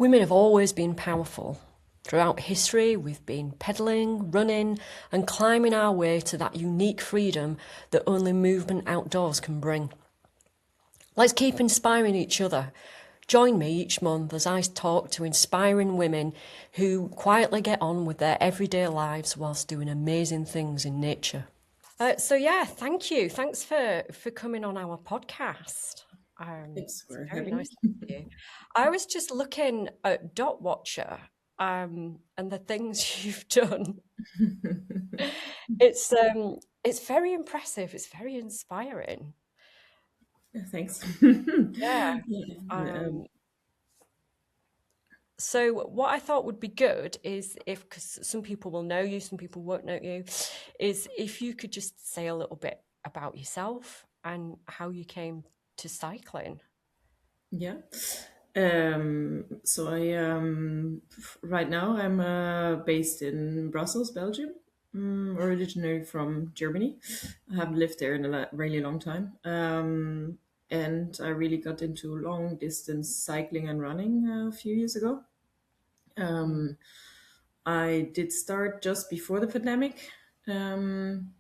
Women have always been powerful. Throughout history, we've been pedaling, running, and climbing our way to that unique freedom that only movement outdoors can bring. Let's keep inspiring each other. Join me each month as I talk to inspiring women who quietly get on with their everyday lives whilst doing amazing things in nature. Thank you. Thanks for coming on our podcast. Thanks It's for very having nice me. to meet you. I was just looking at Dot Watcher and the things you've done. It's very impressive. It's very inspiring. Yeah, thanks. Yeah. Yeah, Um, so what I thought would be good is if, because some people will know you, some people won't know you, is if you could just say a little bit about yourself and how you came to cycling. yeah. So I right now I'm based in Brussels, Belgium. Originally from Germany. I haven't lived there in a really long time. And I really got into long distance cycling and running a few years ago. Mm. Um, I did start just before the pandemic. Um,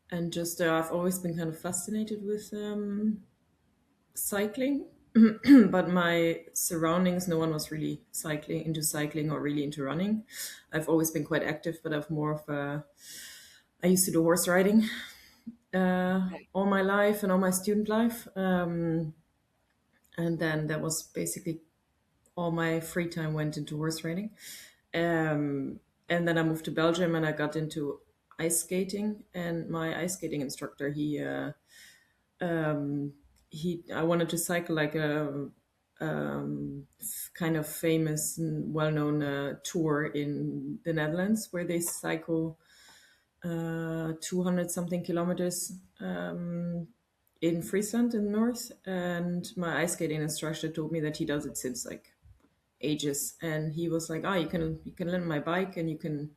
and just I've always been kind of fascinated with cycling, but my surroundings, no one was really cycling or really into running. I've always been quite active, but I've more of a. I used to do horse riding Okay. all my life and all my student life, and then that was basically all my free time went into horse riding. Um, and then I moved to Belgium and I got into ice skating. And my ice skating instructor, I wanted to cycle like a kind of famous and well-known tour in the Netherlands where they cycle 200 something kilometers in Friesland in the north. And my ice skating instructor told me that he does it since like ages, and he was like, "Ah, you can lend my bike and you can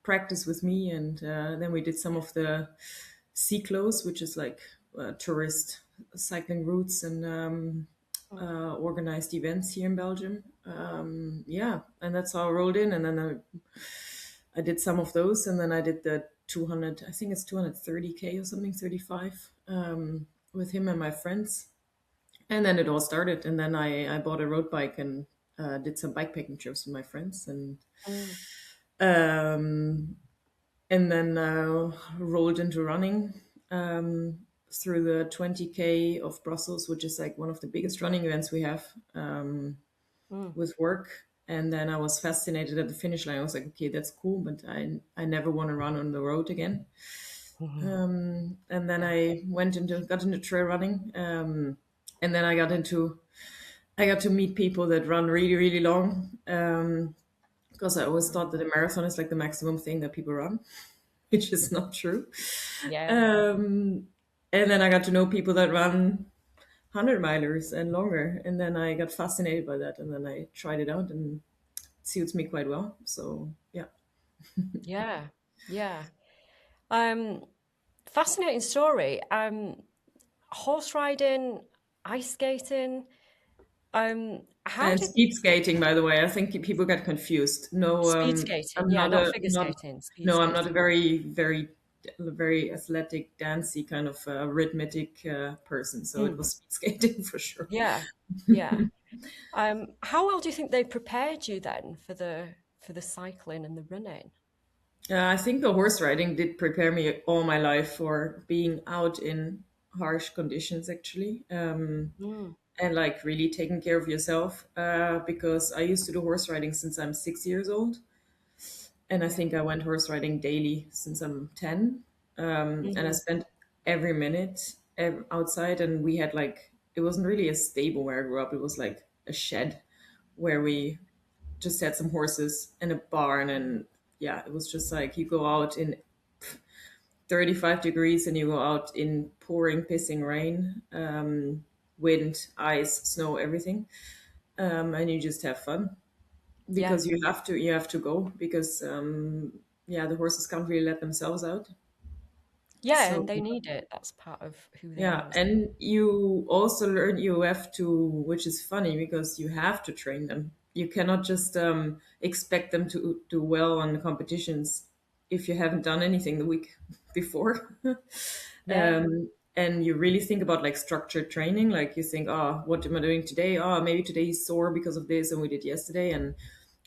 practice with me." And then we did some of the cyclos, which is like tourist cycling routes and organized events here in Belgium. Yeah, and that's how I rolled in. And then I did some of those, and then I did the 200. I think it's 230K or something, 35, with him and my friends. And then it all started. And then I bought a road bike and did some bikepacking trips with my friends, Mm. um, and then rolled into running through the 20K of Brussels, which is like one of the biggest running events we have Mm. with work. And then I was fascinated at the finish line. I was like, okay, that's cool, but I never want to run on the road again. Mhm. And then Yeah. got into trail running, and then I got to meet people that run really really long. Because I always thought that a marathon is like the maximum thing that people run, which is not true. Yeah. Um, and then I got to know people that run 100 milers and longer. And then I got fascinated by that. And then I tried it out and it suits me quite well. So, yeah. Yeah. Yeah. Um, Fascinating story. Horse riding, ice skating. How And did speed skating, by the way, I think people get confused. No, speed skating? I'm Yeah, not not a figure not skating, speed no, I'm not a skating. very athletic, dancey kind of rhythmic person. So it Mm. was speed skating for sure. Yeah. Yeah. How well do you think they prepared you then for the cycling and the running? I think the horse riding did prepare me all my life for being out in harsh conditions, actually, Mm. and like really taking care of yourself. Because I used to do horse riding since I'm 6 years old, and I Yeah. think I went horse riding daily since I'm 10. And I Hmm. spent every minute outside, and we had like, it wasn't really a stable where I grew up, it was like a shed where we just had some horses and a barn. And yeah, it was just like you go out in 35 degrees and you go out in pouring, pissing rain, wind, ice, snow, everything. And you just have fun Yeah. because you have to go because, yeah, the horses can't really let themselves out. Yeah, So and they need it. That's part of who they yeah, are, isn't and you also learn you have to, which is funny because you have to train them. You cannot just expect them to do well on the competitions if you haven't done anything the week before. Yeah. And you really think about like structured training. Like you think, oh, what am I doing today? Oh, maybe today he's sore because of this, and we did yesterday. And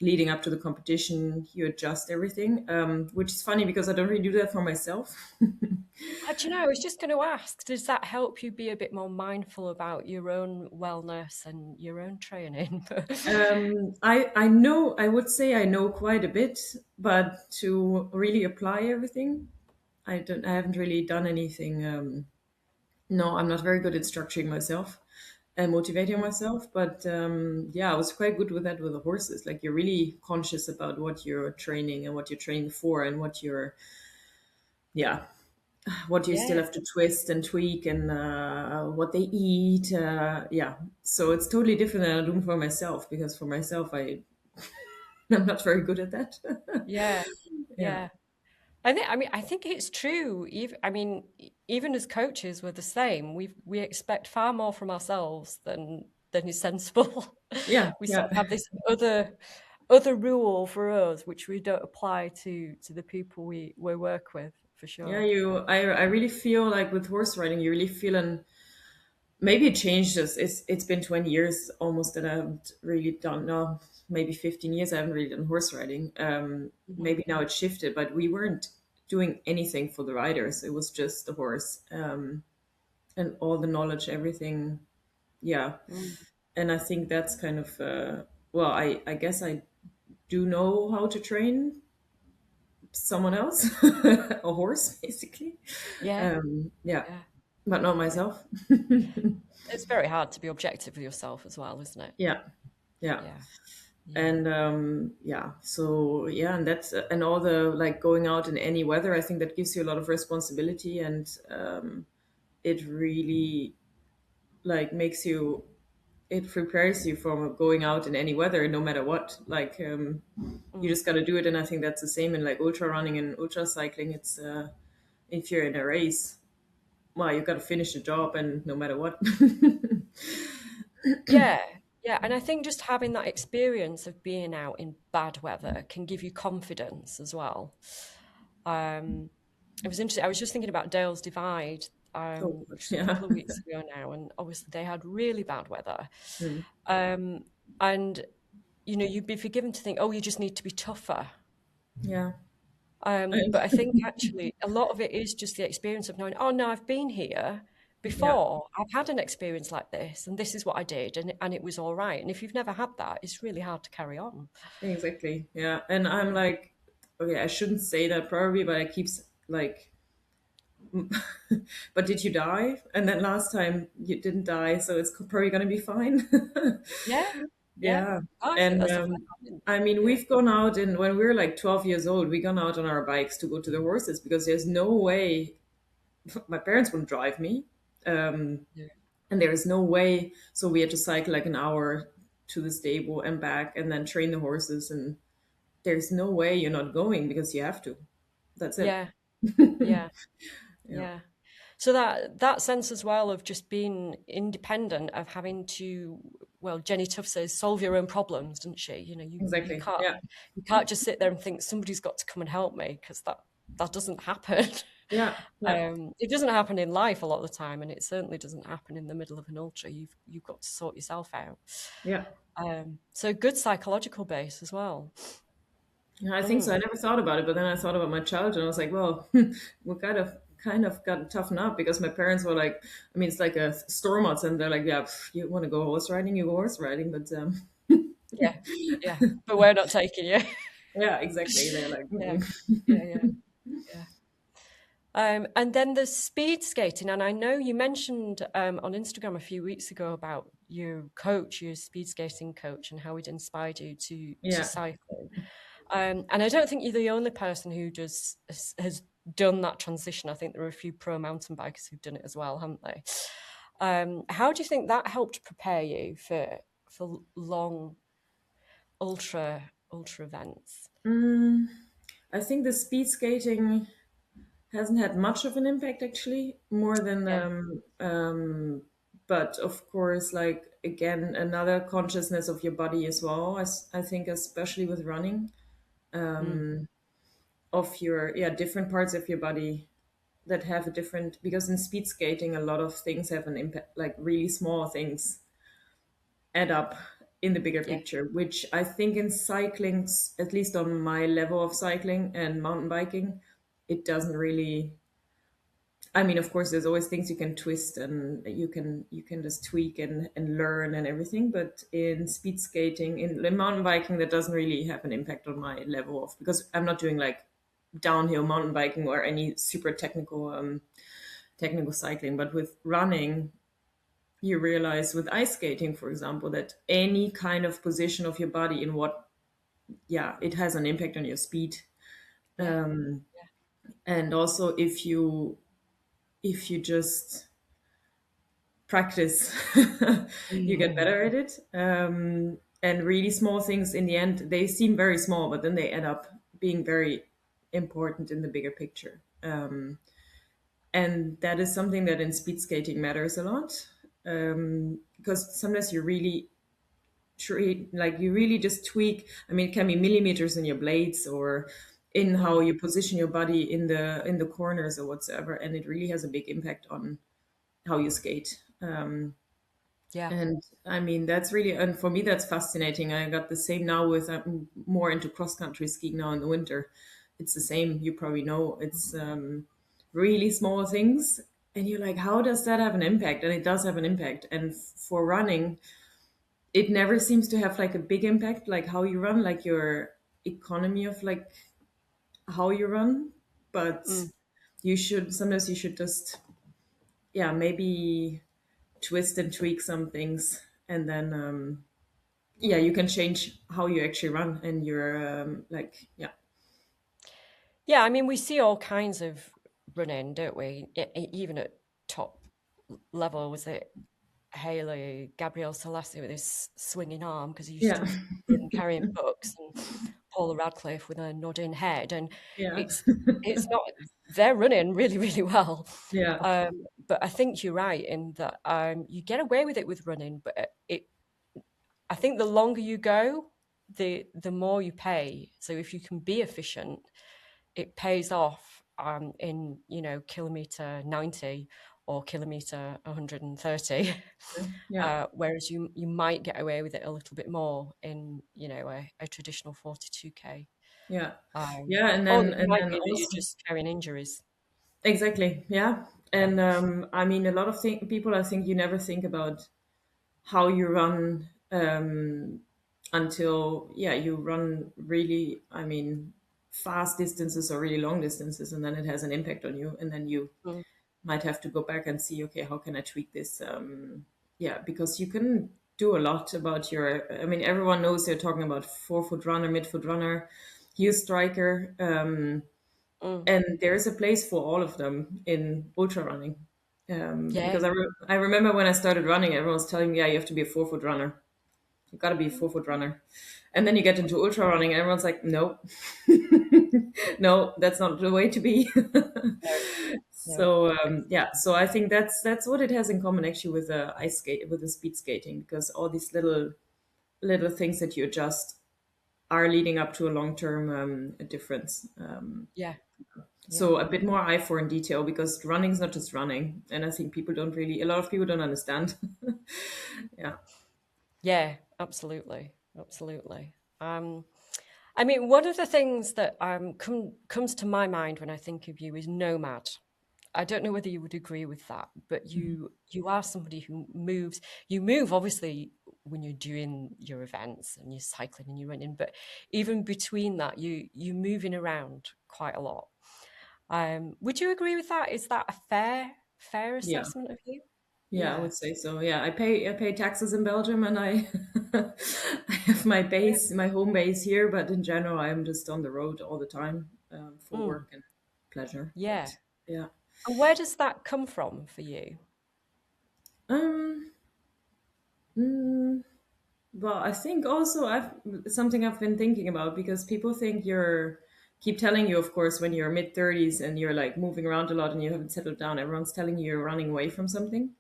leading up to the competition, you adjust everything, which is funny because I don't really do that for myself. Do you know, I was just going to ask, does that help you be a bit more mindful about your own wellness and your own training? I know, I would say I know quite a bit, but to really apply everything, I haven't really done anything. No, I'm not very good at structuring myself and motivating myself. But yeah, I was quite good with that with the horses. Like you're really conscious about what you're training and what you're training for, and what you're, yeah, what you still Yeah. have to twist and tweak, and what they eat. Yeah, so it's totally different than I do for myself, because for myself, I'm not very good at that. Yeah. Yeah, Yeah. I think it's true. Even as coaches, we're the same. We expect far more from ourselves than is sensible. yeah, We sort yeah, of have this other rule for us, which we don't apply to the people we work with, for yeah. sure. I really feel like with horse riding, you really feel, and maybe it changed. It's been 20 years almost that I haven't really done. No, maybe 15 years I haven't really done horse riding. Mhm. Maybe now it shifted, but we weren't doing anything for the riders. It was just the horse, and all the knowledge, everything. Yeah, Mm. and I think that's kind of well, I guess I do know how to train someone else, a horse, basically. Yeah, Yeah, yeah, but not yeah. myself. It's very hard to be objective with yourself as well, isn't it? Yeah, yeah. Yeah, yeah. And yeah, so yeah, and that's and all the like going out in any weather, I think that gives you a lot of responsibility, and it really like makes you, it prepares you for going out in any weather, no matter what. Like you Mm. just got to do it. And I think that's the same in like ultra running and ultra cycling. It's if you're in a race, well, you got to finish the job, and no matter what. Yeah, yeah, and I think just having that experience of being out in bad weather can give you confidence as well. Um, it was interesting. I was just thinking about Dale's Divide, Oh, which was a yeah. couple of weeks ago now, and obviously they had really bad weather. Mm, Um, and you'd be forgiven to think, oh, you just need to be tougher. yeah. But I think actually a lot of it is just the experience of knowing, oh no, I've been here Yeah, before. I've had an experience like this, and this is what I did, and it was all right. And if you've never had that, it's really hard to carry on. exactly. Yeah. And I'm like, okay, I shouldn't say that probably, but I keep like, but did you die? And then last time you didn't die, so it's probably going to be fine. Yeah, yeah. Yeah. Oh, I think And that's a fair comment. I mean, Yeah, we've gone out, and when we were like 12 years old, we gone out on our bikes to go to the horses, because there's no way my parents wouldn't drive me. Um, yeah, and there is no way. So we had to cycle like an hour to the stable and back, and then train the horses. And there's no way you're not going, because you have to. That's it. yeah, yeah, Yeah, yeah. So that sense as well of just being independent, of having to, well, Jenny Tuff says, solve your own problems, doesn't she? You exactly. Yeah, can't just sit there and think somebody's got to come and help me, because that doesn't happen. yeah, yeah, It doesn't happen in life a lot of the time, and it certainly doesn't happen in the middle of an ultra. You've got to sort yourself out. yeah. So good psychological base as well. Yeah, I think so. I Mm. never thought about it, but then I thought about my childhood, and I was like, well, we kind of got to toughen up, because my parents were like, I mean, it's like a storm outside, and they're like, yeah, you want to go horse riding, you go horse riding, but Yeah, yeah, but we're not taking you. yeah, exactly. They're like, Yeah, mm. yeah, yeah, yeah. And then there's speed skating, and I know you mentioned on Instagram a few weeks ago about your coach, your speed skating coach, and how it inspired you to Yeah, cycle. And I don't think you're the only person who has done that transition. I think there are a few pro mountain bikers who've done it as well, haven't they? How do you think that helped prepare you for long ultra events? mm, I think the speed skating. hasn't had much of an impact actually, more than Yeah. but of course, like again, another consciousness of your body as well. As I think, especially with running, Mm. of your different parts of your body that have a different, because in speed skating a lot of things have an impact, like really small things add up in the bigger Yeah. picture, which I think in cycling, at least on my level of cycling and mountain biking, it doesn't really. I mean, of course, there's always things you can twist and you can just tweak and learn and everything. But in speed skating, in mountain biking, that doesn't really have an impact on my level of, because I'm not doing like downhill mountain biking or any super technical cycling. But with running, you realize with ice skating, for example, that any kind of position of your body in what, yeah, it has an impact on your speed. Yeah. And also if you just practice, you get Mm. better at it. And really small things in the end, they seem very small, but then they end up being very important in the bigger picture. And that is something that in speed skating matters a lot, because sometimes you really treat, like you really just tweak. I mean, it can be millimeters in your blades or in how Mm. you position your body in the corners or whatsoever, and it really has a big impact on how you skate. Yeah. And I mean, that's really, and for me, that's fascinating. I got the same now with, I'm more into cross country skiing now in the winter. It's the same, you probably know. It's really small things. And you're like, how does that have an impact? And it does have an impact. And for running, it never seems to have like a big impact, like how you run, like your economy of like how you run. But Mm. sometimes you should just, yeah, maybe twist and tweak some things, and then yeah, you can change how you actually run and your like, yeah. Yeah, I mean, we see all kinds of running, don't we? Even at top level, was it Haley, Gabrielle Selassie with his swinging arm because he Yeah. stood carrying books, and Paula Radcliffe with a nodding head, and Yeah. it's it's not they're running really really well, Yeah. but I think you're right in that you get away with it with running, but it I think the longer you go, the more you pay. So if you can be efficient, it pays off in kilometer 90 or kilometer 130. Yeah. Whereas you might get away with it a little bit more in a traditional 42k. Yeah. Um, Yeah. and or then it and might then be that you're also, just carrying injuries. exactly, yeah. Yeah. And I mean, a lot of people, I think, you never think about how you run until, yeah, you run really, I mean, fast distances or really long distances, and then it has an impact on you, and then you Mm. might have to go back and see, okay, how can I tweak this? Yeah, because you can do a lot about your, I mean, everyone knows they're talking about forefoot runner, midfoot runner, heel striker, Mm. and there's a place for all of them in ultra running. Yeah. Because I remember when I started running, everyone was telling me, yeah, you have to be a forefoot runner. You've got to be a forefoot runner. And then you get into ultra running, and everyone's like, no, no, that's not the way to be. No. No. So yeah, so I think that's what it has in common actually with ice skate, with the speed skating, because all these little things that you adjust are leading up to a long term difference. Yeah. Yeah. So a bit more eye for in detail, because running is not just running, and I think a lot of people don't understand. Yeah, Yeah, absolutely, absolutely. I mean, one of the things that comes to my mind when I think of you is nomad. I don't know whether you would agree with that, but you are somebody who moves. You move obviously when you're doing your events and you're cycling and you're running, but even between that, you're moving around quite a lot. Would you agree with that? Is that a fair yeah. assessment of you? Yeah, I Yeah. would say so. Yeah, I pay taxes in Belgium, and I I have my home base here, but in general, I'm just on the road all the time for Mm, work and pleasure. yeah. But yeah, And where does that come from for you? um, mm, well, I think also I've something I've been thinking about, because people think you're keep telling you, of course, when you're mid 30s and you're like moving around a lot and you haven't settled down, everyone's telling you you're running away from something.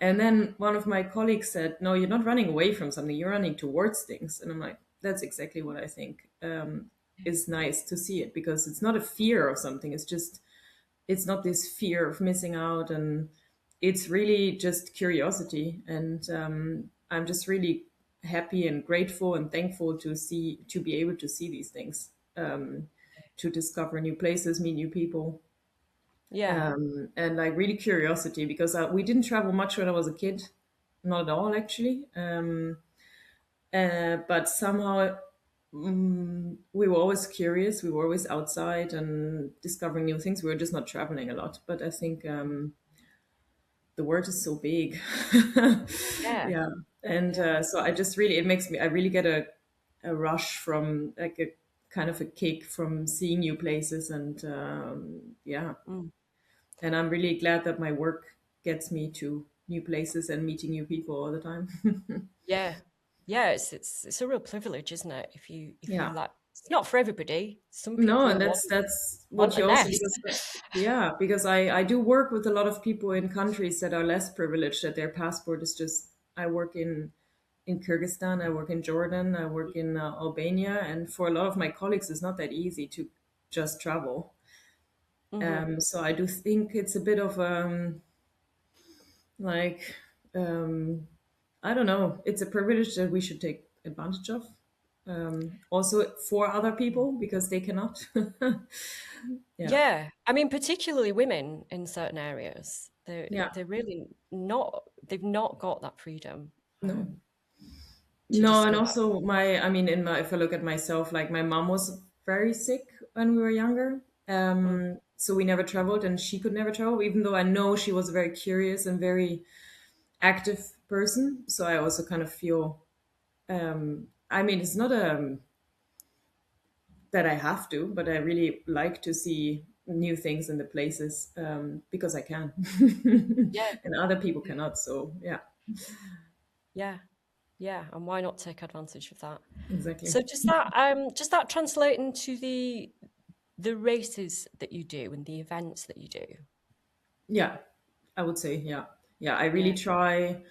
And then one of my colleagues said, "No, you're not running away from something. You're running towards things." And I'm like, "That's exactly what I think is nice to see it, because it's not a fear of something. It's just, it's not this fear of missing out, and it's really just curiosity. And I'm just really happy and grateful and thankful to be able to see these things, to discover new places, meet new people, Yeah. and like really curiosity, because we didn't travel much when I was a kid, not at all actually. But somehow we were always curious. We were always outside and discovering new things. We were just not traveling a lot. But I think the world is so big. Yeah. Yeah. And so I just really, it makes me, I really get a rush from like a kind of a kick from seeing new places. And yeah. Mm. And I'm really glad that my work gets me to new places and meeting new people all the time. Yeah. Yeah, it's a real privilege, isn't it? If you Yeah. like, it's not for everybody. Some No, people and that's want what a you also, nest. because yeah, because I do work with a lot of people in countries that are less privileged, that their passport is just, I work in Kyrgyzstan, I work in Jordan, I work in Albania, and for a lot of my colleagues it's not that easy to just travel. Hmm. So I do think it's a bit of like um I don't know, it's a privilege that we should take advantage of, also for other people because they cannot. Yeah. Yeah, I mean, particularly women in certain areas, Yeah. they're really not. They've not got that freedom No. to No, and discover. also my, I mean, in my, if I look at myself, like my mom was very sick when we were younger. Mm, So we never traveled and she could never travel, even though I know she was a very curious and very active person. So I also kind of feel, I mean, it's not that I have to, but I really like to see new things in the places, because I can, yeah, and other people cannot. So yeah, yeah, yeah, and why not take advantage of that? exactly. So does that translate into the races that you do and the events that you do? Yeah, I would say, yeah. Yeah, I really Yeah. try.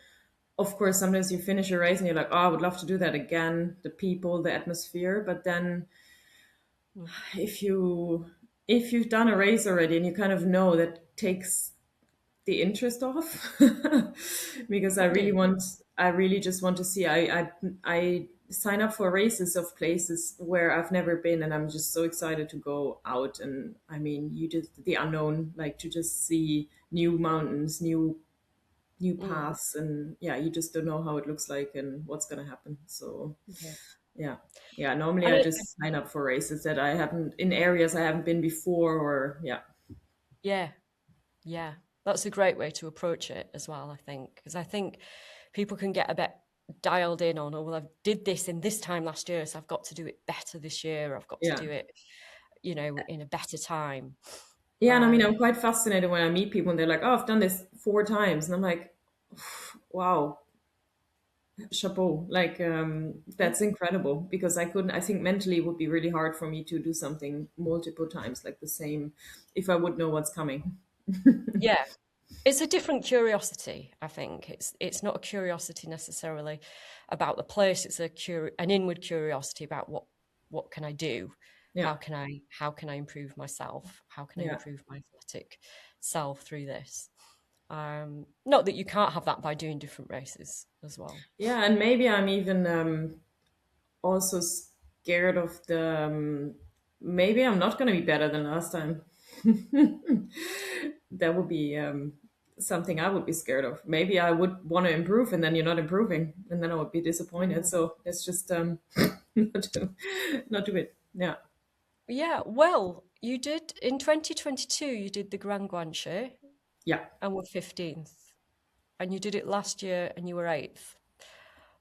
Of course, sometimes you finish a race and you're like, oh, I would love to do that again. The people, the atmosphere. But then Mm, if you, if you've done a race already and you kind of know, that takes the interest off, because really? I really just want to see. I sign up for races of places where I've never been, and I'm just so excited to go out. And I mean, you just the unknown, like to just see new mountains, new Mm, paths, and yeah, you just don't know how it looks like and what's gonna happen. So yeah. yeah, yeah. Normally, And I just sign up for races that I haven't, in areas I haven't been before, or yeah, yeah, yeah. That's a great way to approach it as well, I think, because I think people can get a bit dialed in on, oh, well, I did this in this time last year, so I've got to do it better this year. I've got to yeah. do it, in a better time. Yeah, and I mean, Um, I'm quite fascinated when I meet people and they're like, "Oh, I've done this 4 times," and I'm like, "Wow, chapeau!" Like, that's incredible, because I couldn't. I think mentally it would be really hard for me to do something multiple times, like the same, if I would know what's coming. yeah, it's a different curiosity, I think. It's not a curiosity necessarily about the place. It's an inward curiosity about what can I do? Yeah, How can I improve myself? How can I yeah, improve my athletic self through this? Not that you can't have that by doing different races as well. yeah. And maybe I'm even also scared of the. Maybe I'm not going to be better than last time. That would be something I would be scared of. Maybe I would want to improve, and then you're not improving, and then I would be disappointed. Mm. So it's just not do it. Yeah, Yeah, well, you did in 2022. You did the GranGuanche yeah, and were 15th, and you did it last year and you were 8th.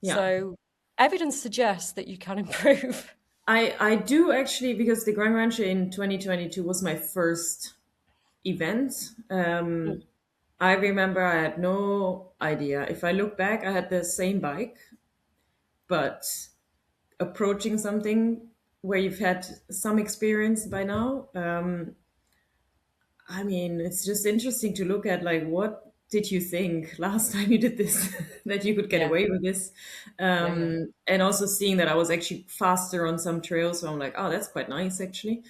yeah. So evidence suggests that you can improve. I do actually, because the GranGuanche in 2022 was my first event. Mm, I remember I had no idea. If I look back, I had the same bike, but approaching something, where you've had some experience by now. I mean, it's just interesting to look at like what did you think last time you did this that you could get Yeah, away with this, yeah, yeah, and also seeing that I was actually faster on some trails, so I'm like, oh, that's quite nice actually.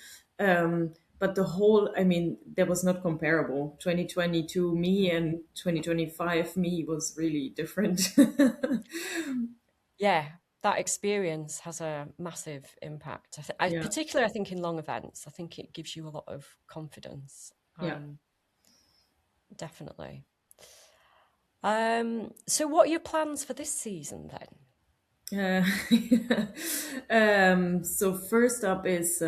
But the whole, I mean, that was not comparable. 2022 me and 2025 me was really different. yeah. That experience has a massive impact. Yeah, Particularly, I think in long events, I think it gives you a lot of confidence. yeah. Definitely. So what are your plans for this season then? Uh, so first up is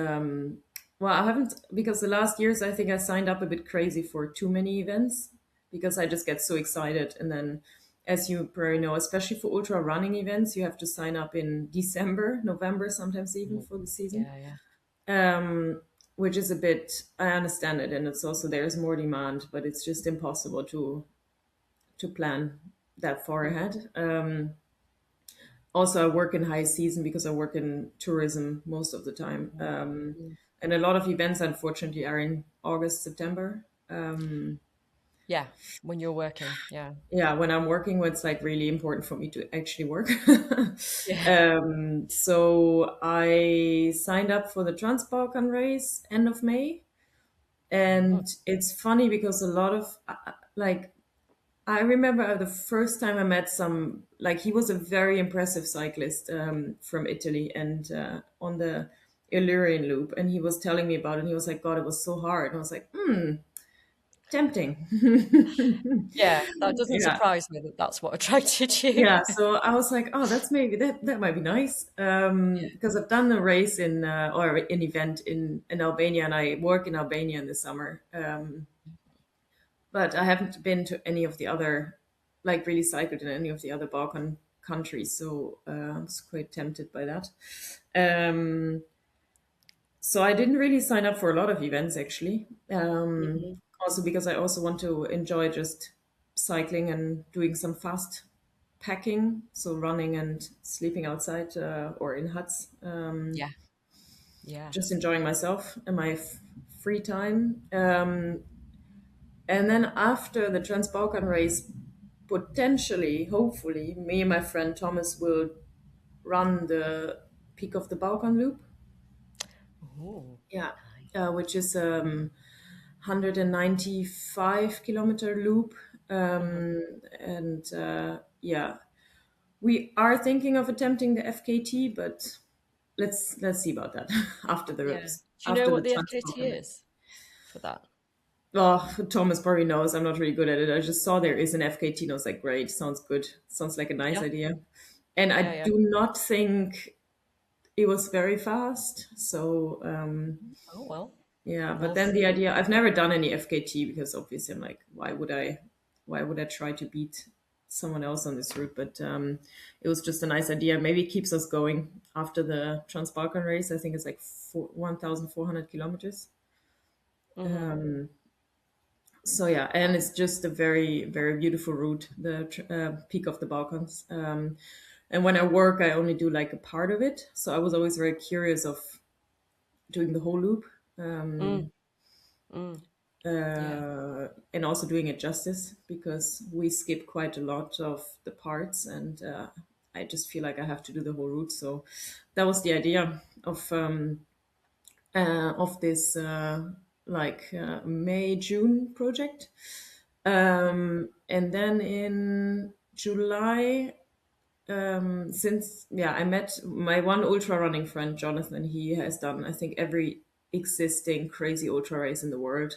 well, I haven't, because the last years I think I signed up a bit crazy for too many events because I just get so excited, and then as you probably know, especially for ultra running events, you have to sign up in December, November, sometimes even Mhm. for the season, Yeah, yeah. um, which is a bit, I understand it, and it's also there's more demand, but it's just impossible to plan that far Mhm. ahead. Also, I work in high season because I work in tourism most of the time. Mm. And a lot of events, unfortunately, are in August, September. Yeah, when you're working. Yeah. Yeah, when I'm working, it's like really important for me to actually work. Yeah. So I signed up for the Trans Balkan Race end of May. Oh, And it's funny because a lot of like I remember the first time I met some, like he was a very impressive cyclist from Italy and on the Illyrian loop. And he was telling me about it. And he was like, God, it was so hard. And I was like, tempting. yeah, that doesn't Yeah. surprise me that that's what attracted you. Yeah. So I was like, oh, that's maybe that might be nice. Because I've done a race in, or an event in Albania, and I work in Albania in the summer. But I haven't been to any of the other, like really cycled in any of the other Balkan countries. So I was quite tempted by that. Um, so I didn't really sign up for a lot of events actually. Mhm. Also because I also want to enjoy just cycling and doing some fast packing, so running and sleeping outside or in huts. Yeah, yeah. Just enjoying myself and my free time. And then after the Trans Balkan race, potentially, hopefully, me and my friend Thomas will run the Peak of the Balkan Loop. Oh, Yeah, nice. which is 195-kilometer loop. Mhm. And yeah, we are thinking of attempting the FKT, but let's see about that after Yeah. the Do you know after the what the Trans FKT Balkan race. is for that? Well, Thomas probably knows. I'm not really good at it. I just saw there is an FKT and I was like, great, sounds good. Sounds like a nice Yeah, idea. And I yeah, yeah. do not think it was very fast. So, Oh well, yeah, but we'll then the see. idea, I've never done any FKT because obviously I'm like, why would I try to beat someone else on this route? But it was just a nice idea. Maybe it keeps us going after the Trans Balkan race. I think it's like 1,400 kilometers. Hmm. Um, So yeah, and it's just a very very beautiful route, the peak of the Balkans. And when I work, I only do like a part of it. So I was always very curious of doing the whole loop, Mm, mm. Yeah, and also doing it justice because we skip quite a lot of the parts, and I just feel like I have to do the whole route. So that was the idea of this May June project. And then in July, since yeah, I met my one ultra running friend Jonathan. He has done I think every existing crazy ultra race in the world.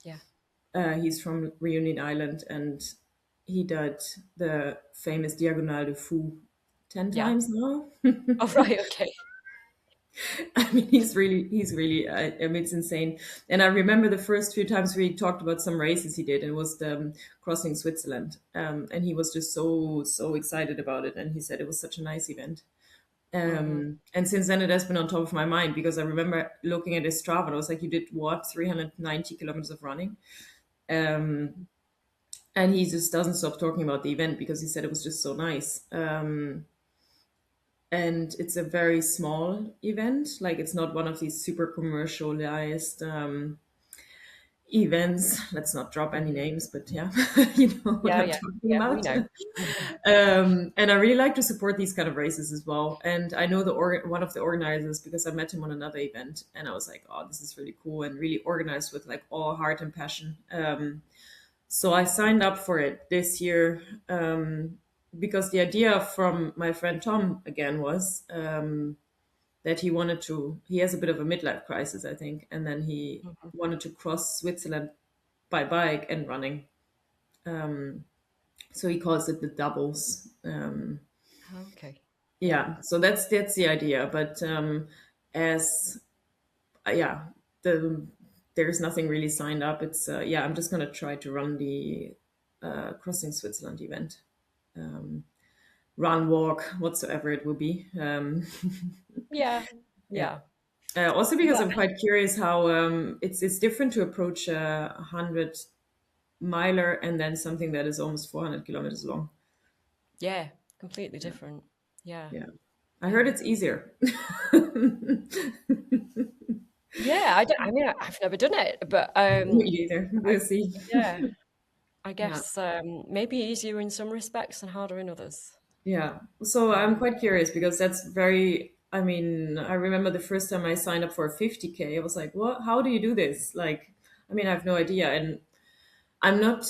yeah. He's from Reunion Island, and he did the famous Diagonale de Fou 10 Yeah. times now. Oh, right, okay. I mean, he's really, I mean, it's insane. And I remember the first few times we talked about some races he did, and it was the crossing Switzerland. And he was just so excited about it. And he said it was such a nice event. Hmm. And since then, it has been on top of my mind because I remember looking at his Strava, and I was like, you did what, 390 kilometers of running? Um, and he just doesn't stop talking about the event because he said it was just so nice. and it's a very small event. Like it's not one of these super commercialized events. Let's not drop any Mhm. names, but yeah, you know what Yeah, I'm yeah, talking yeah, we about. know. And I really like to support these kind of races as well. And I know one of the organizers because I met him on another event, and I was like, oh, this is really cool and really organized with like all heart and passion. So I signed up for it this year because the idea from my friend Tom again was that he has a bit of a midlife crisis, I think, and then he Mhm. wanted to cross Switzerland by bike and running. So he calls it the doubles. Okay. Yeah. Yeah, so that's the idea. But as yeah, the there's nothing really signed up. It's yeah, I'm just gonna try to run the crossing Switzerland event, run, walk, whatsoever it will be. Yeah. Yeah. Yeah. Also because Yeah. I'm quite curious how it's different to approach a 100 miler and then something that is almost 400 kilometers long. Yeah. Completely different. Yeah. Yeah, I heard Yeah. it's easier. Yeah. I mean, I've never done it, but Me either. I, We'll see. yeah, I Yeah, guess maybe easier in some respects and harder in others. yeah. So I'm Um, quite curious because that's very. I mean, I remember the first time I signed up for a 50K. I was like, "What? How do you do this?" Like, I mean, I have no idea, and I'm not.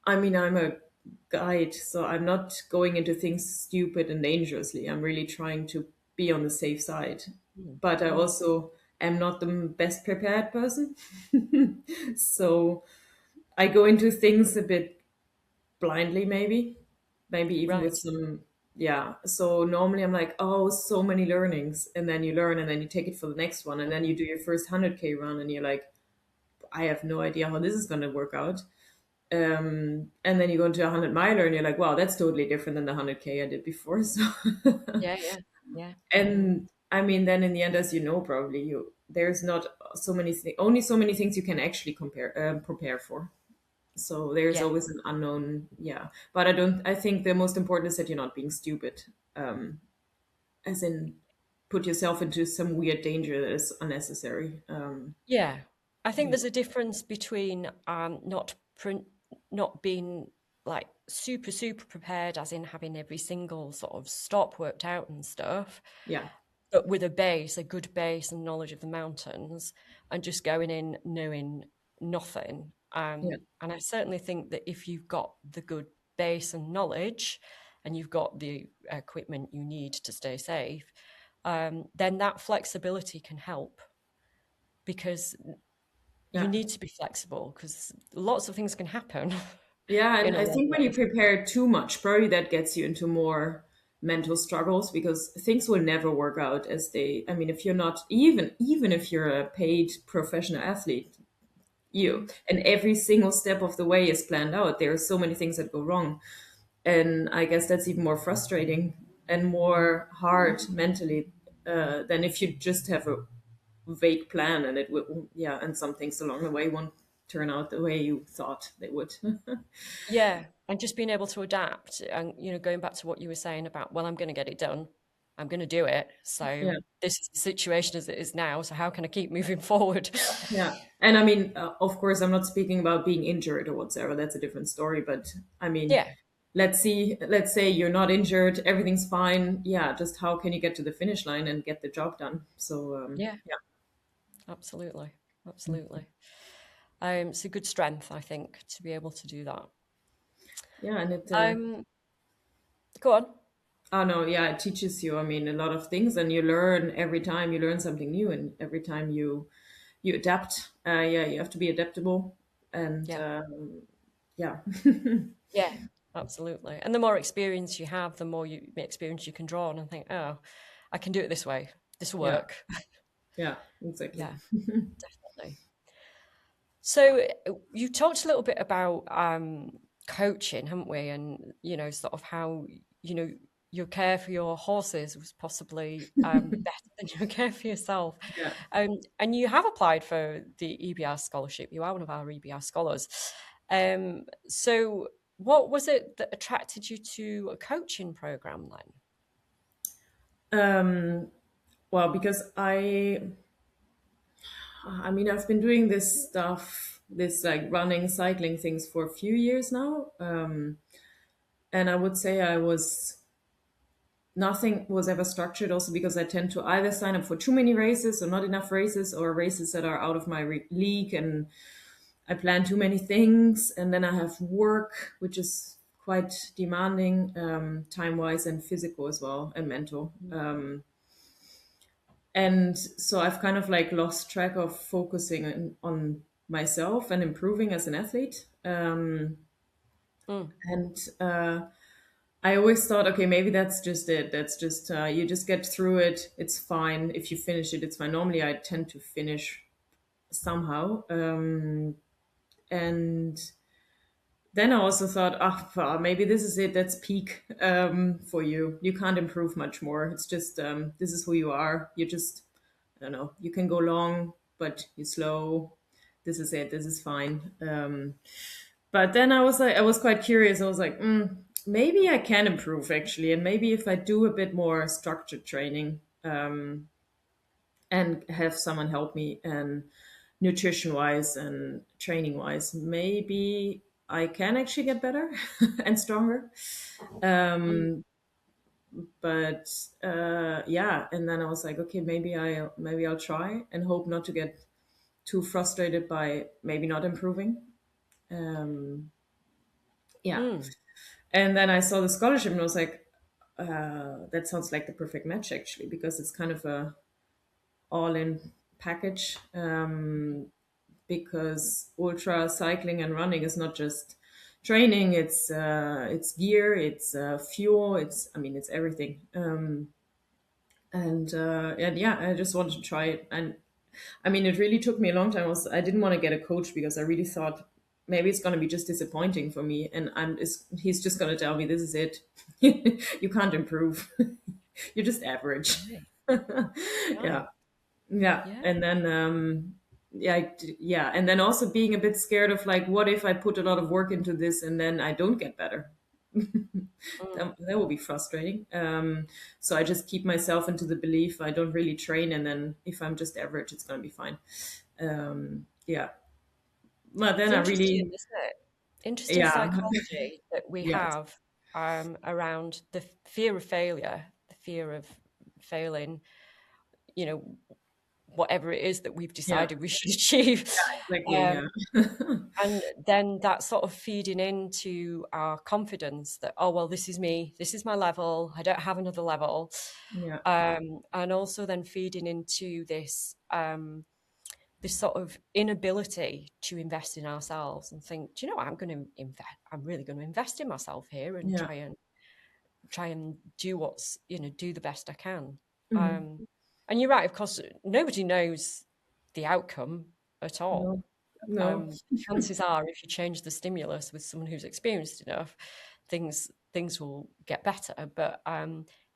I mean, I'm a guide, so I'm not going into things stupid and dangerously. I'm really trying to be on the safe side, mm, but I mm, also am not the best prepared person. So I go into things a bit blindly, maybe even with right. some, yeah. So normally I'm like, oh, so many learnings, and then you learn, and then you take it for the next one, and then you do your first 100K run, and you're like, I have no idea how this is going to work out. And then you go into a 100 miler, and you're like, wow, that's totally different than the 100K I did before. So, Yeah, yeah, yeah. and I mean, then in the end, as you know, probably there's not so many only so many things you can actually prepare for. So there's Yeah, always an unknown, yeah. But I think the most important is that you're not being stupid, as in put yourself into some weird danger that is unnecessary. yeah. I think Yeah, there's a difference between not being like super prepared, as in having every single sort of stop worked out and stuff, yeah, but with a good base and knowledge of the mountains, and just going in knowing nothing. yeah, And I certainly think that if you've got the good base and knowledge, and you've got the equipment you need to stay safe, then that flexibility can help because you yeah. need to be flexible because lots of things can happen Yeah, in and a I long think when you race. prepare too much, probably that gets you into more mental struggles because things will never work out as they. I mean, if you're not even if you're a paid professional athlete, you Mm. and every single step of the way is planned out. There are so many things that go wrong, and I guess that's even more frustrating and more hard mentally than if you just have a vague plan and it would, yeah, and some things along the way won't turn out the way you thought they would. Yeah, and just being able to adapt and going back to what you were saying about, well, I'm going to get it done. I'm going to do it. Yeah. So this is the situation as it is now. So how can I keep moving forward? Yeah, and I mean, of course, I'm not speaking about being injured or whatsoever. That's a different story. But I mean, Yeah, let's say you're not injured, everything's fine. Yeah, just how can you get to the finish line and get the job done? So yeah, yeah, absolutely. Absolutely. It's a good strength, I think, to be able to do that. yeah, and it. Um, Go on. Oh no, yeah, it teaches you. I mean, a lot of things, and you learn every time. You learn something new, and every time you adapt. Yeah, you have to be adaptable, and Yeah, yeah, yeah, absolutely. And the more experience you have, the more experience you can draw on and think, oh, I can do it this way. This will yeah, work. yeah, exactly. Yeah, definitely. So you talked a little bit about coaching, haven't we? And sort of how you know your care for your horses was possibly better than your care for yourself. Yeah. And you have applied for the EBR scholarship. You are one of our EBR scholars. So what was it that attracted you to a coaching program then? Um, well, because I mean, I've been doing this stuff, this like running, cycling things for a few years now. And I would say nothing was ever structured also because I tend to either sign up for too many races or not enough races or races that are out of my league, and I plan too many things, and then I have work, which is quite demanding, time wise and physical as well, and mental. And so I've kind of like lost track of focusing on myself and improving as an athlete. Mm. And I always thought, okay, maybe that's just it. That's just, you just get through it. It's fine. If you finish it, it's fine. Normally, I tend to finish somehow. And then I also thought, well, maybe this is it. That's peak for you. You can't improve much more. It's just, this is who you are. You just, I don't know, you can go long, but you're slow. This is it. This is fine. But then I was quite curious. I was like, maybe I can improve actually. And maybe if I do a bit more structured training, and have someone help me and nutrition wise and training wise, maybe I can actually get better and stronger. Mm. But yeah, and then I was like, okay, maybe I'll try and hope not to get too frustrated by maybe not improving. Um, yeah. Mm. And then I saw the scholarship and I was like, that sounds like the perfect match actually, because it's kind of a all-in package. Because ultra cycling and running is not just training; it's gear, it's fuel, it's I mean it's everything. And yeah, I just wanted to try it, and I mean it really took me a long time. I didn't want to get a coach because I really thought maybe it's going to be just disappointing for me, and he's just going to tell me this is it, you can't improve, you're just average. Right. Yeah. Right. Yeah, Yeah. and then yeah, and then also being a bit scared of like, what if I put a lot of work into this and then I don't get better? Mm. That will be frustrating. So I just keep myself into the belief I don't really train, and then if I'm just average, it's gonna be fine. Yeah, but It's then I interesting, really, isn't it? Interesting yeah, psychology that we yeah, have around the fear of failure, the fear of failing, you know, whatever it is that we've yeah, decided we should achieve. exactly, Um, yeah, and then that sort of feeding into our confidence that, oh, well, this is me, this is my level, I don't have another level. yeah, And also then feeding into this sort of inability to invest in ourselves and think, do you know what, I'm really going to invest in myself here and yeah, try and do do the best I can. hmm, And you're right, of course, nobody knows the outcome at no, all. no, Chances are, if you change the stimulus with someone who's experienced enough, things will get better. But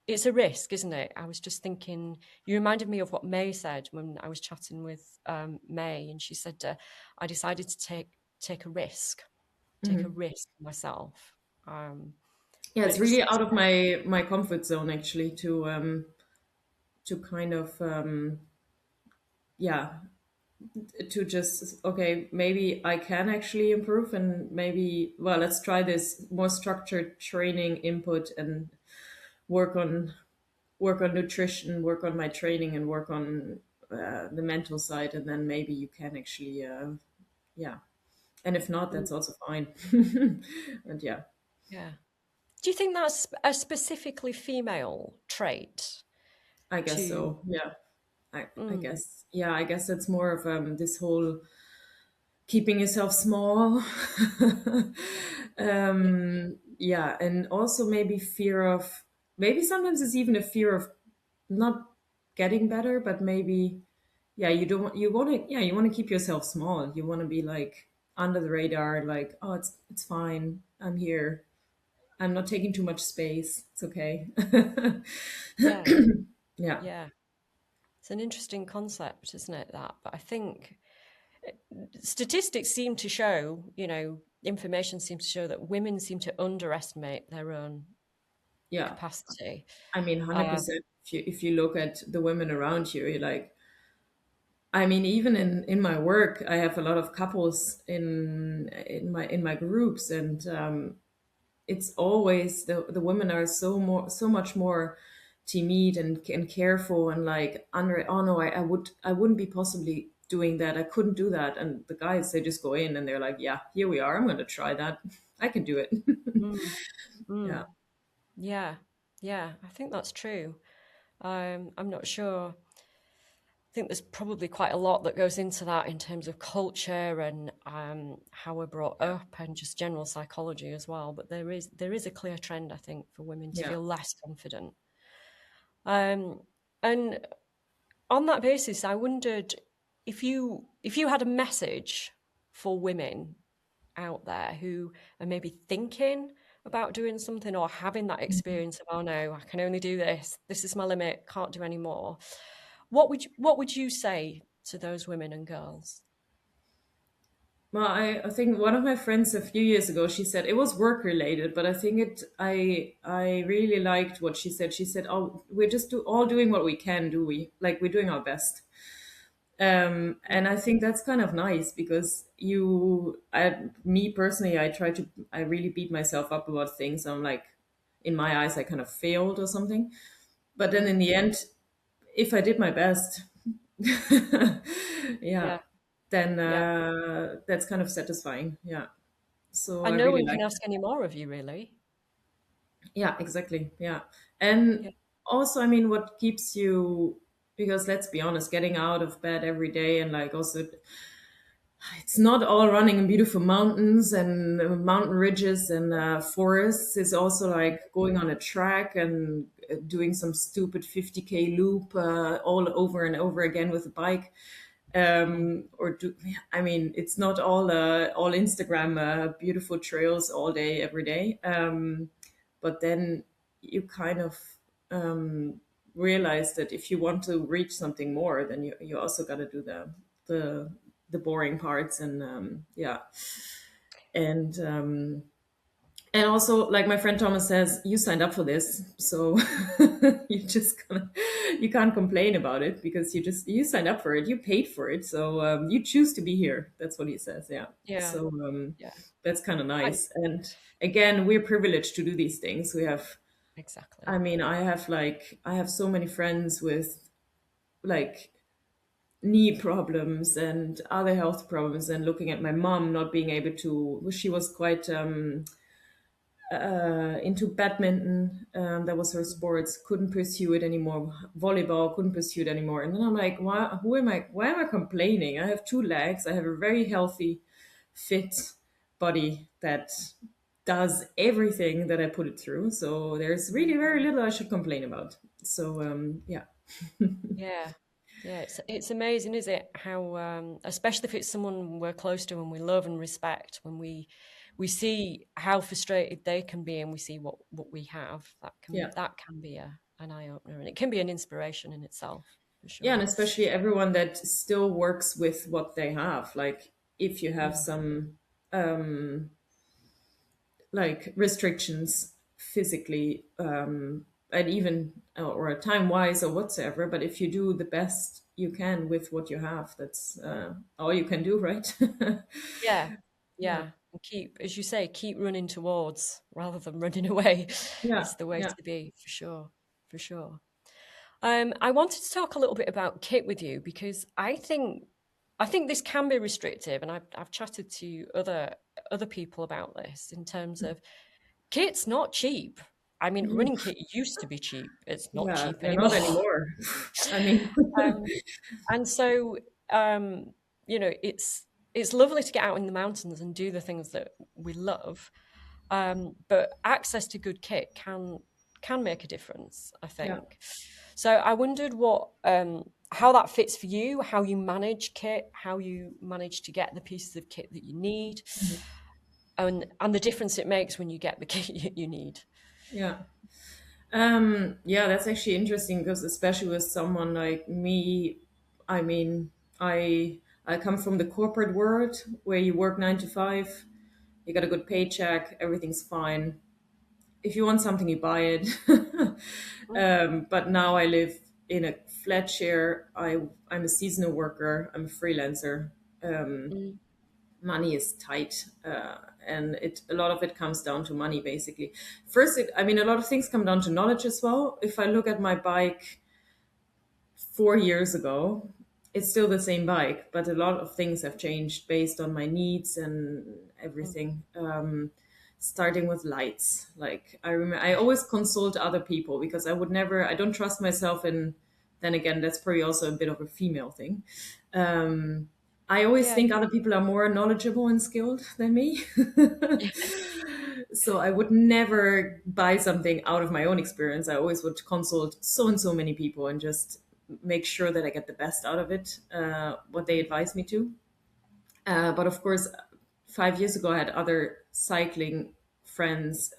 it's a risk, isn't it? I was just thinking, you reminded me of what May said when I was chatting with May, and she said, "I decided to take a hmm. risk myself." Um, Yeah, but it's it was really out of my comfort zone actually to kind of yeah, to just, okay, maybe I can actually improve, and maybe, well, let's try this more structured training input and work on work on nutrition, work on my training, and work on the mental side, and then maybe you can actually yeah, and if not, that's also fine. And yeah, yeah. Do you think that's a specifically female trait I guess to? so, yeah. I Mm, guess, yeah, I guess it's more of this whole keeping yourself small. yeah, Yeah, and also maybe fear of, maybe sometimes it's even a fear of not getting better, but maybe, yeah, you don't want, you want to, yeah, you want to keep yourself small. You want to be like under the radar, like, oh, it's fine, I'm here, I'm not taking too much space, it's okay. yeah, Yeah, yeah. It's an interesting concept, isn't it? That, but I think statistics seem to show, information seems to show that women seem to underestimate their own yeah, capacity. I mean, Um, 100%. if you look at the women around you, you're like, I mean, even in my work, I have a lot of couples in my groups, and it's always the women are so much more timid and careful, and like under, oh no, I wouldn't be possibly doing that, I couldn't do that. And the guys, they just go in and they're like, yeah, here we are, I'm going to try that, I can do it. Mm, Yeah. mm. Yeah, yeah, I think that's true. I'm not sure. I think there's probably quite a lot that goes into that in terms of culture and how we're brought Yeah. up and just general psychology as well. But there is a clear trend, I think, for women to Yeah. feel less confident. And on that basis, I wondered if you had a message for women out there who are maybe thinking about doing something or having that experience of, oh no, I can only do this. This is my limit. Can't do any more. What would you say to those women and girls? Well, I think one of my friends a few years ago, she said it was work related, but I think I really liked what she said. She said, "Oh, we're just all doing what we can, do we? Like we're doing our best." And I think that's kind of nice because me personally, I really beat myself up about things. I'm like, in my eyes, I kind of failed or something. But then in Mm, the end, if I did my best, yeah, yeah, then yeah. that's kind of satisfying. Yeah. So I And no really one can like ask any more of you, really. Yeah, exactly. Yeah. And Yeah, also, I mean, what keeps you, because let's be honest, getting out of bed every day, and like also, it's not all running in beautiful mountains and mountain ridges and forests. It's also like going on a track and doing some stupid 50K loop all over and over again with a bike. mm, I mean, it's not all Instagram beautiful trails all day every day. But then you kind of realize that if you want to reach something more, then you also got to do the the boring parts. And yeah. And and also, like my friend Thomas says, you signed up for this, so you can't complain about it because you signed up for it, you paid for it, so you choose to be here. That's what he says. Yeah. yeah, So yeah. that's kind of I, nice. And again, we're privileged to do these things. We have, I exactly. mean, I have so many friends with like knee problems and other health problems, and looking at my mom not being able to, she was quite into badminton. That was her sports. Couldn't pursue it anymore. Volleyball, couldn't pursue it anymore. And then I'm like, why? Who am I? Why am I complaining? I have two legs. I have a very healthy, fit body that does everything that I put it through. So there's really very little I should complain about. So yeah, Yeah. Yeah, it's amazing, is it? How especially if it's someone we're close to and we love and respect, when we see how frustrated they can be and we see what we have, that can yeah, that can be an eye opener, and it can be an inspiration in itself, for yeah, and sure. especially everyone that still works with what they have. Like if you have Mm. some like restrictions physically, and even or time wise or whatsoever, but if you do the best you can with what you have, that's all you can do, right? Yeah, Yeah. yeah. And keep, as you say, keep running towards rather than running away. Yeah. It's the way Yeah. to be, for sure, for sure. I wanted to talk a little bit about kit with you because I think this can be restrictive, and I've chatted to other people about this in terms of kit's not cheap. I mean, running kit used to be cheap. It's not Yeah, cheap they're not anymore. anymore. I mean, Um, and so, it's lovely to get out in the mountains and do the things that we love, but access to good kit can make a difference, I yeah. think. So I wondered how that fits for you, how you manage kit, how you manage to get the pieces of kit that you need, and the difference it makes when you get the kit you need. Yeah. Yeah, that's actually interesting because especially with someone like me, I mean, I come from the corporate world where you work 9 to 5, you got a good paycheck, everything's fine. If you want something, you buy it. But now I live in a flat share. I'm a seasonal worker. I'm a freelancer. Mm. Money is tight, and a lot of it comes down to money, basically. First, I mean, a lot of things come down to knowledge as well. If I look at my bike 4 years ago, it's still the same bike, but a lot of things have changed based on my needs and Mm. everything. Starting with lights, like I remember, I always consult other people because I don't trust myself. And then again, that's probably also a bit of a female thing. I always Yeah. think other people are more knowledgeable and skilled than me. So I would never buy something out of my own experience. I always would consult so and so many people and just make sure that I get the best out of it, what they advise me to. But of course, 5 years ago, I had other cycling friends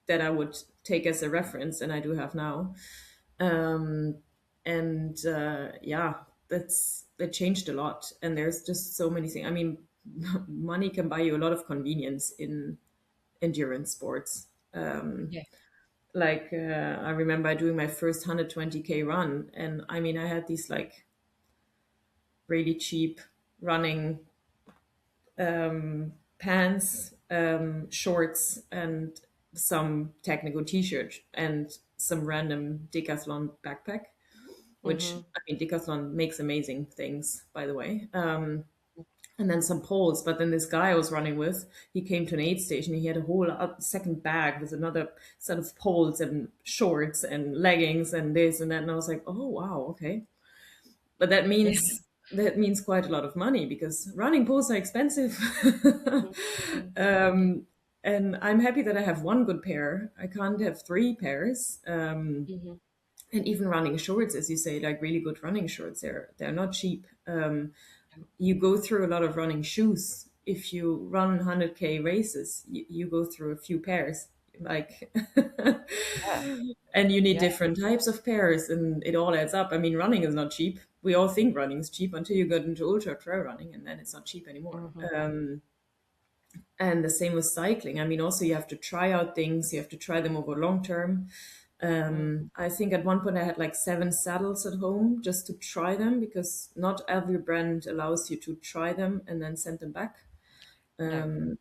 that I would take as a reference, and I do have now. Um, and yeah, that changed a lot. And there's just so many things. I mean, money can buy you a lot of convenience in endurance sports. Yeah. Like I remember doing my first 120K run, and I mean, I had these like really cheap running pants, shorts, and some technical t-shirt and some random Decathlon backpack, which Mm-hmm. I mean, Decathlon makes amazing things, by the way. And then some poles. But then this guy I was running with, he came to an aid station. He had a whole second bag with another set of poles and shorts and leggings and this and that. And I was like, oh wow, okay. But Yeah. that means quite a lot of money because running poles are expensive. Mm-hmm. And I'm happy that I have one good pair. I can't have three pairs. Mm-hmm. And even running shorts, as you say, like really good running shorts, they're not cheap. You go through a lot of running shoes. If you run 100K races, you go through a few pairs, like, Yeah. and you need Yeah. different types of pairs, and it all adds up. I mean, running is not cheap. We all think running is cheap until you get into ultra trail running, and then it's not cheap anymore. Mm-hmm. And the same with cycling. I mean, also you have to try out things. You have to try them over long term. Mm. I think at one point I had like 7 saddles at home just to try them because not every brand allows you to try them and then send them back. No.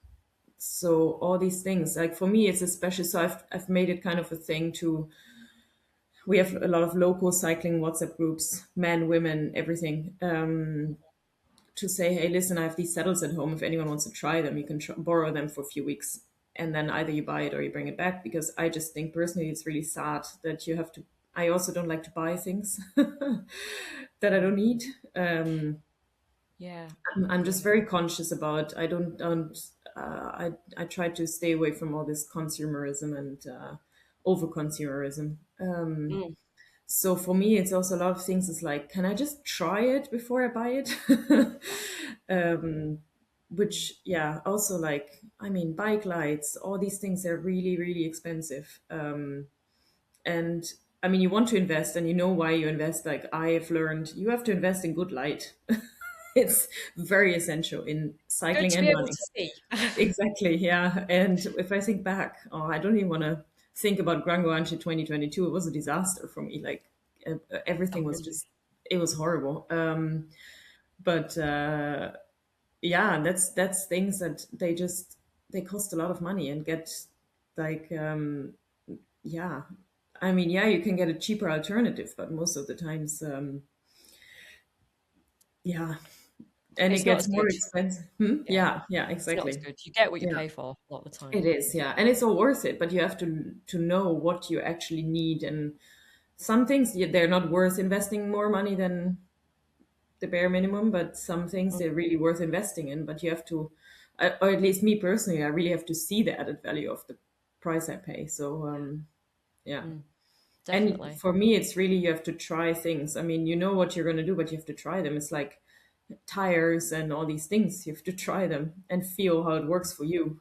So all these things, like for me, it's especially so I've made it kind of a thing to. We have a lot of local cycling WhatsApp groups, men, women, everything. To say, hey, listen, I have these saddles at home. If anyone wants to try them, you can borrow them for a few weeks. And then either you buy it or you bring it back. Because I just think personally it's really sad that you have to. I also don't like to buy things that I don't need. Yeah. I'm Yeah. just very conscious about. I don't. I try to stay away from all this consumerism and over consumerism. Mm. So for me, it's also a lot of things. It's like, can I just try it before I buy it? Which, yeah, also like, I mean, bike lights, all these things are really, really expensive. And I mean, you want to invest and you know why you invest. Like I have learned, you have to invest in good light. It's very essential in Good cycling to and be able running. to see. Exactly, yeah. And if I think back, oh, I don't even want to think about GranGuanche 2022. It was a disaster for me. Like everything Oh, was really? just, it was horrible. But yeah, that's things that they cost a lot of money and get like yeah. I mean, yeah, you can get a cheaper alternative, but most of the times, yeah, and it It's not gets as more good. expensive. Yeah. Yeah, yeah, It's not as exactly. good. You get what you Yeah. pay for a lot of the time. It is, yeah, and it's all worth it, but you have to know what you actually need, and some things they're not worth investing more money than the bare minimum, but some things Mm. they're really worth investing in. But you have to, or at least me personally, I really have to see the added value of the price I pay. So yeah, Mm. and Definitely. for me, it's really you have to try things. I mean, you know what you're going to do, but you have to try them. It's like tires and all these things. You have to try them and feel how it works for you.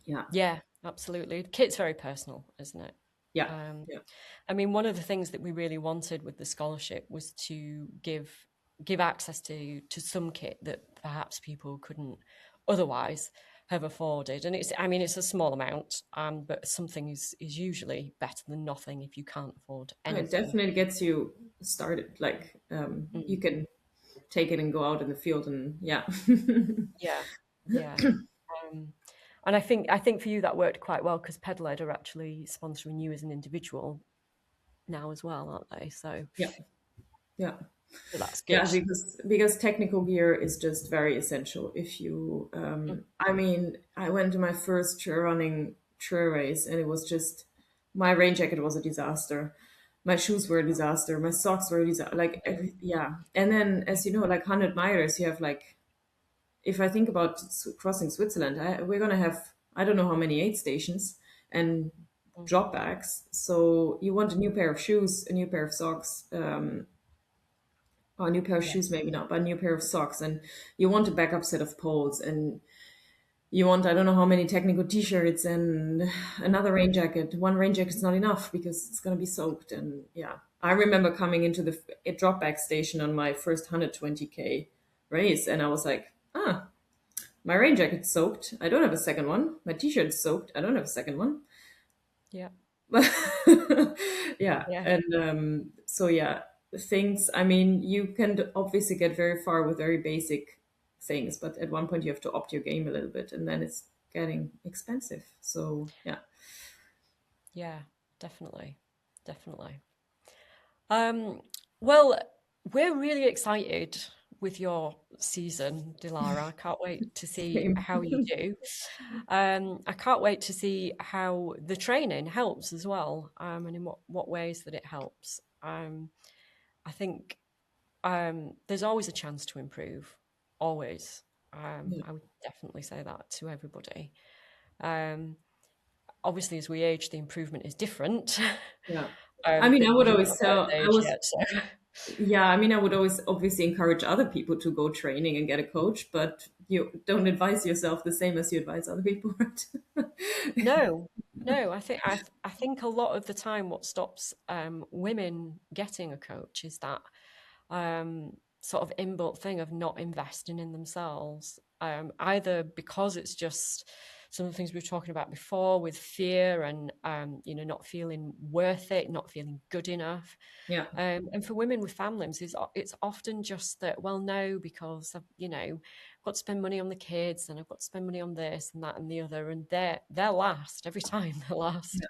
Yeah, Yeah, absolutely. Kit's very personal, isn't it? yeah, Um, yeah. I mean, one of the things that we really wanted with the scholarship was to give access to some kit that perhaps people couldn't otherwise. have afforded. And it's a small amount, but something is usually better than nothing if you can't afford It anything. definitely gets you started. Like you Mm. can take it and go out in the field, and yeah. Yeah, yeah. Um, and I think for you that worked quite well because Pedaled are actually sponsoring you as an individual now as well, aren't they? So, Yeah, yeah. so that's Yeah, good. because technical gear is just very essential. If you, Mm, I mean, I went to my first trail running trail race, and it was just my rain jacket was a disaster. My shoes were a disaster. My socks were a disaster. Like, yeah. And then, as you know, like 100 miles, you have like, if I think about crossing Switzerland, we're gonna have I don't know how many aid stations and mm, drop backs. So you want a new pair of shoes, a new pair of socks. Or a new pair of yeah, shoes, maybe not, but a new pair of socks, and you want a backup set of poles, and you want I don't know how many technical t-shirts and another rain jacket. One rain jacket's not enough because it's gonna be soaked, and yeah, I remember coming into the drop back station on my first 120K race, and I was like, my rain jacket's soaked. I don't have a second one. My t-shirt's soaked. I don't have a second one. yeah, Yeah, yeah, and so yeah, things. I mean, you can obviously get very far with very basic things, but at one point you have to opt your game a little bit, and then it's getting expensive. So yeah, yeah, definitely, definitely. Um, well, we're really excited with your season, Dilara. I can't wait to see same. how you do. I can't wait to see how the training helps as well, and in what ways that it helps. I think there's always a chance to improve, always. Yeah, I would definitely say that to everybody. Um, Obviously, as we age, the improvement is different, yeah. I mean, I but would you're always not at tell. the I age was yet, so Yeah, I mean, I would always obviously encourage other people to go training and get a coach, but you don't advise yourself the same as you advise other people, right? no, no. I think a lot of the time, what stops women getting a coach is that sort of inbuilt thing of not investing in themselves, either because it's just some of the things we were talking about before with fear and not feeling worth it, not feeling good enough. Yeah, And for women with families, it's often just that, well, no, because I've got to spend money on the kids and I've got to spend money on this and that and the other, and they're last every time they're last.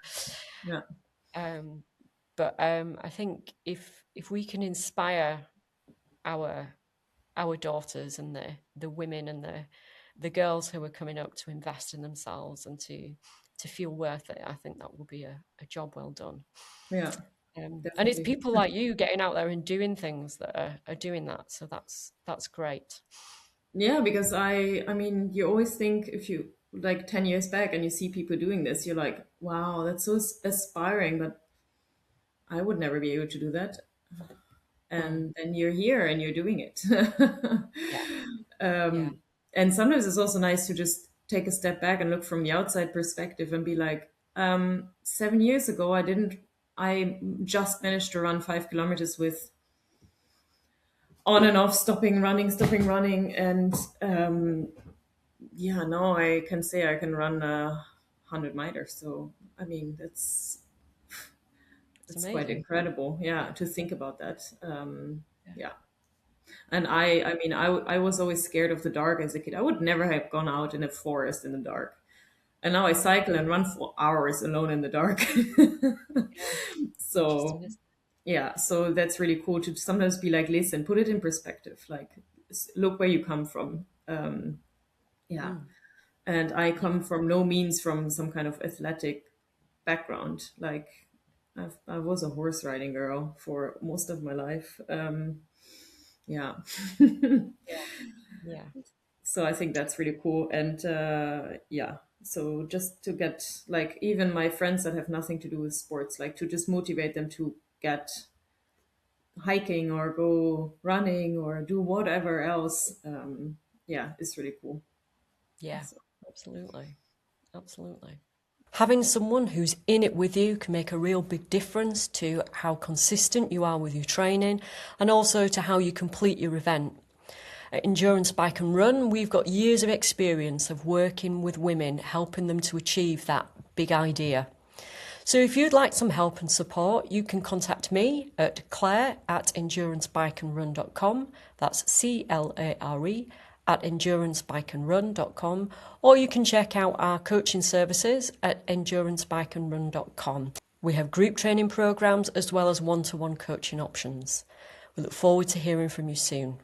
yeah, Um, but I think if we can inspire our our daughters and the women and the girls who are coming up to invest in themselves and to feel worth it, I think that will be a job well done. yeah, And it's definitely. people like you getting out there and doing things that are doing that. So that's great. Yeah, because I mean, you always think if you like 10 years back and you see people doing this, you're like, wow, that's so aspiring, but I would never be able to do that. Mm, And then you're here and you're doing it. yeah, yeah, um, and sometimes it's also nice to just take a step back and look from the outside perspective and be like, 7 years ago, I just managed to run 5 kilometers with on and off, stopping running. And yeah, now I can say I can run 100 meters. So, I mean, it's that's quite amazing. incredible. Yeah, to think about that. Yeah. Yeah. And I mean, I was always scared of the dark as a kid. I would never have gone out in a forest in the dark. And now I cycle and run for hours alone in the dark. Yeah, interesting, So, isn't yeah, so that's really cool to sometimes be like, listen, put it in perspective. Like, look where you come from. it? Yeah. And I Yeah, come from no means from some kind of athletic background. Like, I was a horse riding girl for most of my life. Yeah. yeah, yeah, So I think that's really cool. And yeah, so just to get like even my friends that have nothing to do with sports, like to just motivate them to get hiking or go running or do whatever else. Yeah, it's really cool. yeah. So, Absolutely, absolutely. Having someone who's in it with you can make a real big difference to how consistent you are with your training and also to how you complete your event. At Endurance Bike and Run, we've got years of experience of working with women, helping them to achieve that big idea. So if you'd like some help and support, you can contact me at clare@endurancebikeandrun.com. That's CLARE @endurancebikeandrun.com, or you can check out our coaching services at endurancebikeandrun.com. We have group training programs as well as one-to-one coaching options. We look forward to hearing from you soon.